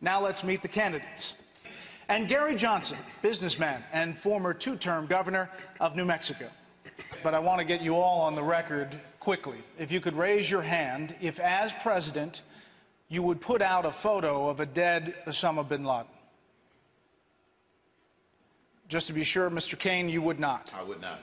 Now let's meet the candidates. And Gary Johnson, businessman and former two-term governor of New Mexico. But I want to get you all on the record quickly. If you could raise your hand if, as president, you would put out a photo of a dead Osama bin Laden. Just to be sure, Mr. Kaine, you would not. I would not.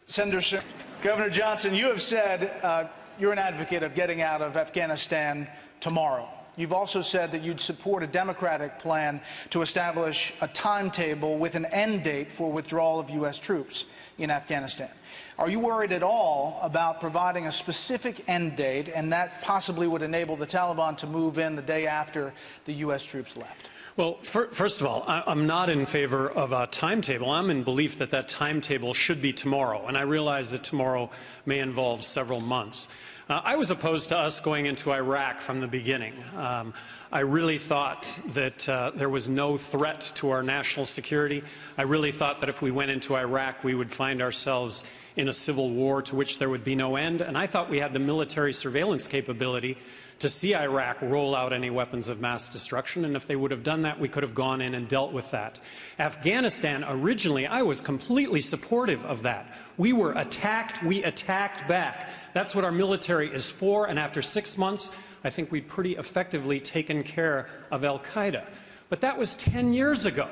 Senator, Governor Johnson, you have said you're an advocate of getting out of Afghanistan tomorrow. You've also said that you'd support a Democratic plan to establish a timetable with an end date for withdrawal of U.S. troops in Afghanistan. Are you worried at all about providing a specific end date, and that possibly would enable the Taliban to move in the day after the U.S. troops left? Well, first of all, I'm not in favor of a timetable. I'm in belief that that timetable should be tomorrow, and I realize that tomorrow may involve several months. I was opposed to us going into Iraq from the beginning. I really thought that there was no threat to our national security. I really thought that if we went into Iraq, we would find ourselves in a civil war to which there would be no end. And I thought we had the military surveillance capability to see Iraq roll out any weapons of mass destruction, and if they would have done that, we could have gone in and dealt with that. Afghanistan, originally, I was completely supportive of that. We were attacked, we attacked back. That's what our military is for, and after 6 months, I think we'd pretty effectively taken care of al-Qaeda. But that was 10 years ago.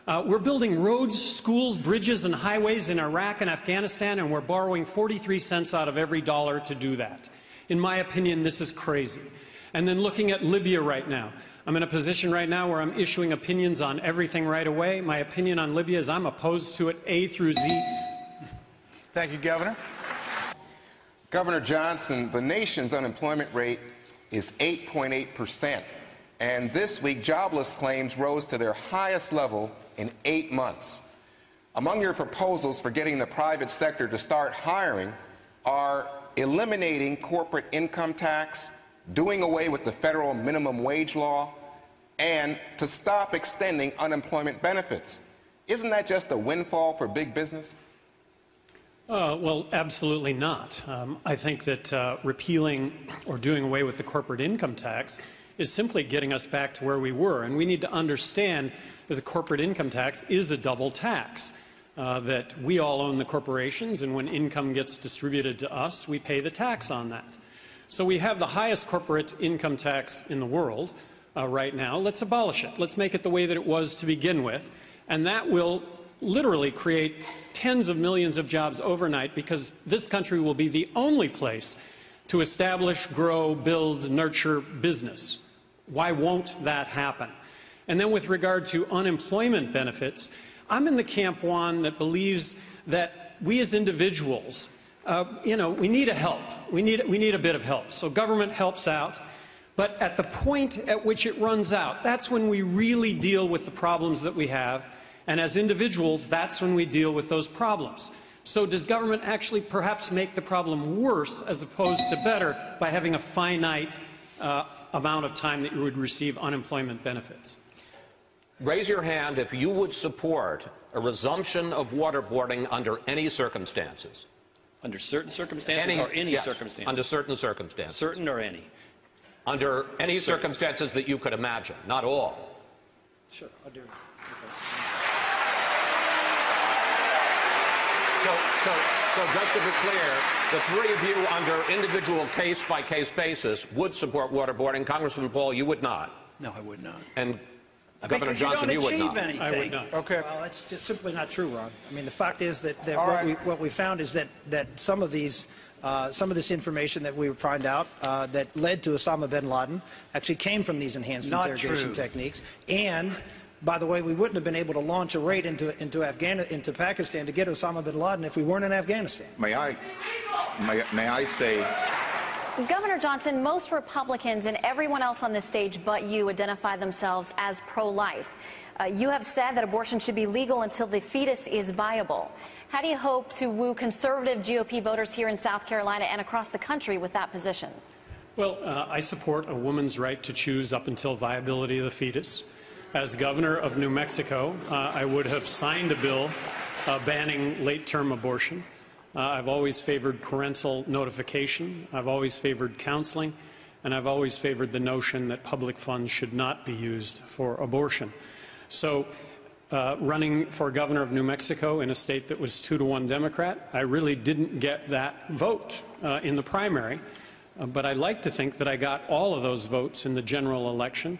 We're building roads, schools, bridges, and highways in Iraq and Afghanistan, and we're borrowing 43 cents out of every dollar to do that. In my opinion, this is crazy. And then looking at Libya right now, I'm in a position right now where I'm issuing opinions on everything right away. My opinion on Libya is I'm opposed to it A through Z. Thank you, Governor. Governor Johnson, the nation's unemployment rate is 8.8%. And this week, jobless claims rose to their highest level in 8 months. Among your proposals for getting the private sector to start hiring are eliminating corporate income tax, doing away with the federal minimum wage law, and to stop extending unemployment benefits. Isn't that just a windfall for big business? Well, absolutely not. I think that repealing or doing away with the corporate income tax is simply getting us back to where we were. And we need to understand that the corporate income tax is a double tax. That we all own the corporations, and when income gets distributed to us, we pay the tax on that. So we have the highest corporate income tax in the world right now. Let's abolish it. Let's make it the way that it was to begin with, and that will literally create tens of millions of jobs overnight, because this country will be the only place to establish, grow, build, nurture business. Why won't that happen? And then with regard to unemployment benefits, I'm in the camp, Juan, that believes that we as individuals, we need a help. We need a bit of help. So government helps out. But at the point at which it runs out, that's when we really deal with the problems that we have. And as individuals, that's when we deal with those problems. So does government actually perhaps make the problem worse as opposed to better by having a finite amount of time that you would receive unemployment benefits? Raise your hand if you would support a resumption of waterboarding under any circumstances. Under certain circumstances or any yes, circumstances? Under certain circumstances. Certain or any? Under any circumstances that you could imagine, not all. Sure, I'll do it. So just to be clear, the three of you under individual case-by-case basis would support waterboarding. Congressman Paul, you would not. No, I would not. And Governor Johnson, you would not. Anything. I would not. Okay. Well, that's just simply not true, Ron. I mean, the fact is that what we found is that some of this information that we would find out that led to Osama bin Laden actually came from these enhanced interrogation techniques. And by the way, we wouldn't have been able to launch a raid into Pakistan to get Osama bin Laden if we weren't in Afghanistan. May I say, Governor Johnson, most Republicans and everyone else on this stage but you identify themselves as pro-life. You have said that abortion should be legal until the fetus is viable. How do you hope to woo conservative GOP voters here in South Carolina and across the country with that position? Well, I support a woman's right to choose up until viability of the fetus. As governor of New Mexico, I would have signed a bill banning late-term abortion. I've always favored parental notification. I've always favored counseling. and I've always favored the notion that public funds should not be used for abortion. So running for governor of New Mexico in a state that was 2-to-1 Democrat, I really didn't get that vote in the primary, but I like to think that I got all of those votes in the general election,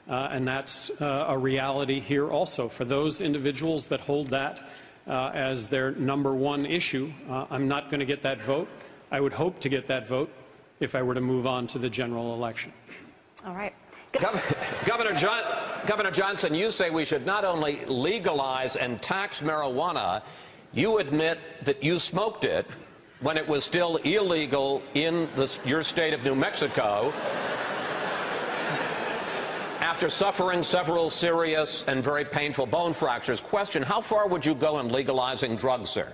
and that's a reality here also. For those individuals that hold that as their #1 issue, I'm not going to get that vote. I would hope to get that vote if I were to move on to the general election. All right. Governor Johnson, you say we should not only legalize and tax marijuana, you admit that you smoked it when it was still illegal in your state of New Mexico after suffering several serious and very painful bone fractures. Question, how far would you go in legalizing drugs, sir?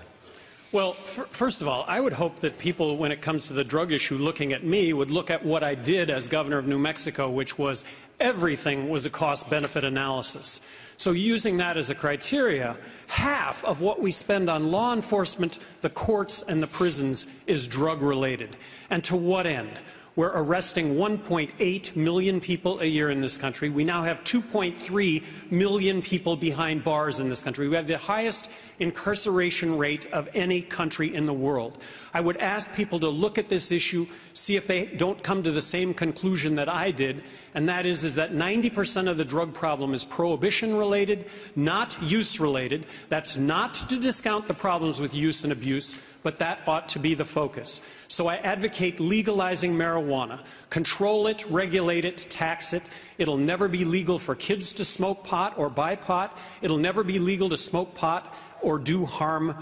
Well, first of all, I would hope that people, when it comes to the drug issue, looking at me, would look at what I did as governor of New Mexico, which was everything was a cost-benefit analysis. So using that as a criteria, half of what we spend on law enforcement, the courts, and the prisons is drug-related. And to what end? We're arresting 1.8 million people a year in this country. We now have 2.3 million people behind bars in this country. We have the highest incarceration rate of any country in the world. I would ask people to look at this issue, see if they don't come to the same conclusion that I did, and that is that 90% of the drug problem is prohibition-related, not use-related. That's not to discount the problems with use and abuse, but that ought to be the focus. So I advocate legalizing marijuana. Control it, regulate it, tax it. It'll never be legal for kids to smoke pot or buy pot. It'll never be legal to smoke pot or do harm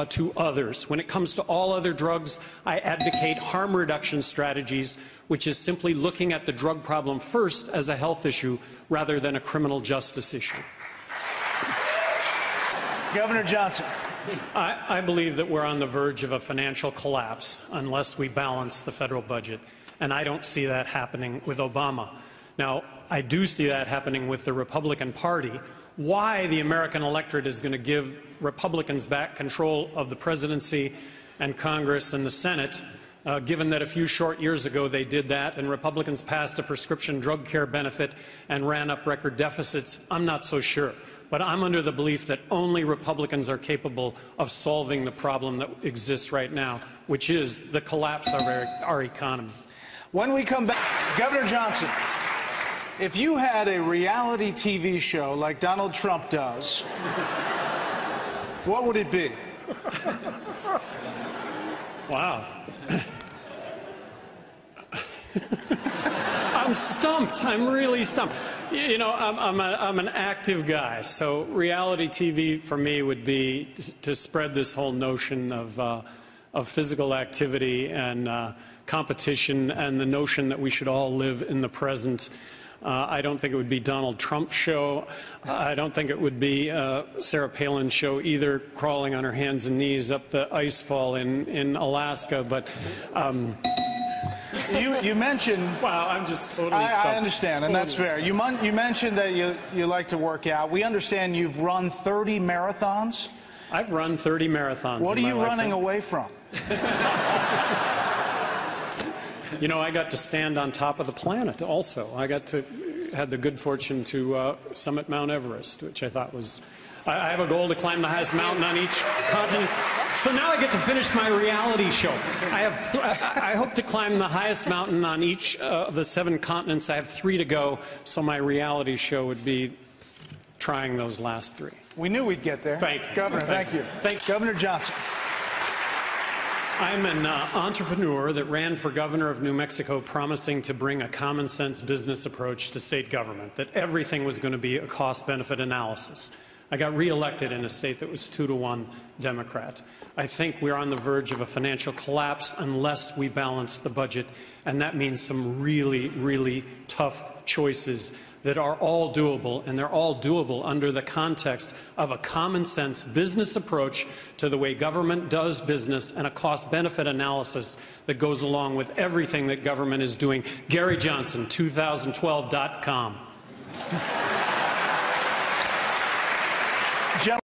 to others. When it comes to all other drugs, I advocate harm reduction strategies, which is simply looking at the drug problem first as a health issue rather than a criminal justice issue. Governor Johnson. I believe that we're on the verge of a financial collapse unless we balance the federal budget, and I don't see that happening with Obama. Now, I do see that happening with the Republican Party. Why the American electorate is going to give Republicans back control of the presidency and Congress and the Senate, given that a few short years ago they did that and Republicans passed a prescription drug care benefit and ran up record deficits, I'm not so sure. But I'm under the belief that only Republicans are capable of solving the problem that exists right now, which is the collapse of our economy. When we come back, Governor Johnson, if you had a reality TV show like Donald Trump does, what would it be? Wow. I'm stumped. I'm really stumped. You know, I'm an active guy, so reality TV for me would be to spread this whole notion of physical activity and competition and the notion that we should all live in the present. I don't think it would be Donald Trump's show. I don't think it would be Sarah Palin's show either, crawling on her hands and knees up the ice fall in Alaska, but You mentioned... Wow, I'm just totally stumped. I understand, and that's fair. You mentioned that you like to work out. We understand you've run 30 marathons. I've run 30 marathons. What are you running away from? You know, I got to stand on top of the planet also. I had the good fortune to summit Mount Everest, which I thought was... I have a goal to climb the highest mountain on each continent. So now I get to finish my reality show. I hope to climb the highest mountain on each of the 7 continents. I have 3 to go, so my reality show would be trying those last 3. We knew we'd get there. Thank you. Governor, thank you. Governor Johnson. I'm an entrepreneur that ran for governor of New Mexico promising to bring a common-sense business approach to state government, that everything was going to be a cost-benefit analysis. I got reelected in a state that was 2-to-1 Democrat. I think we're on the verge of a financial collapse unless we balance the budget, and that means some really, really tough choices that are all doable, and they're all doable under the context of a common-sense business approach to the way government does business and a cost-benefit analysis that goes along with everything that government is doing. Gary Johnson, 2012.com.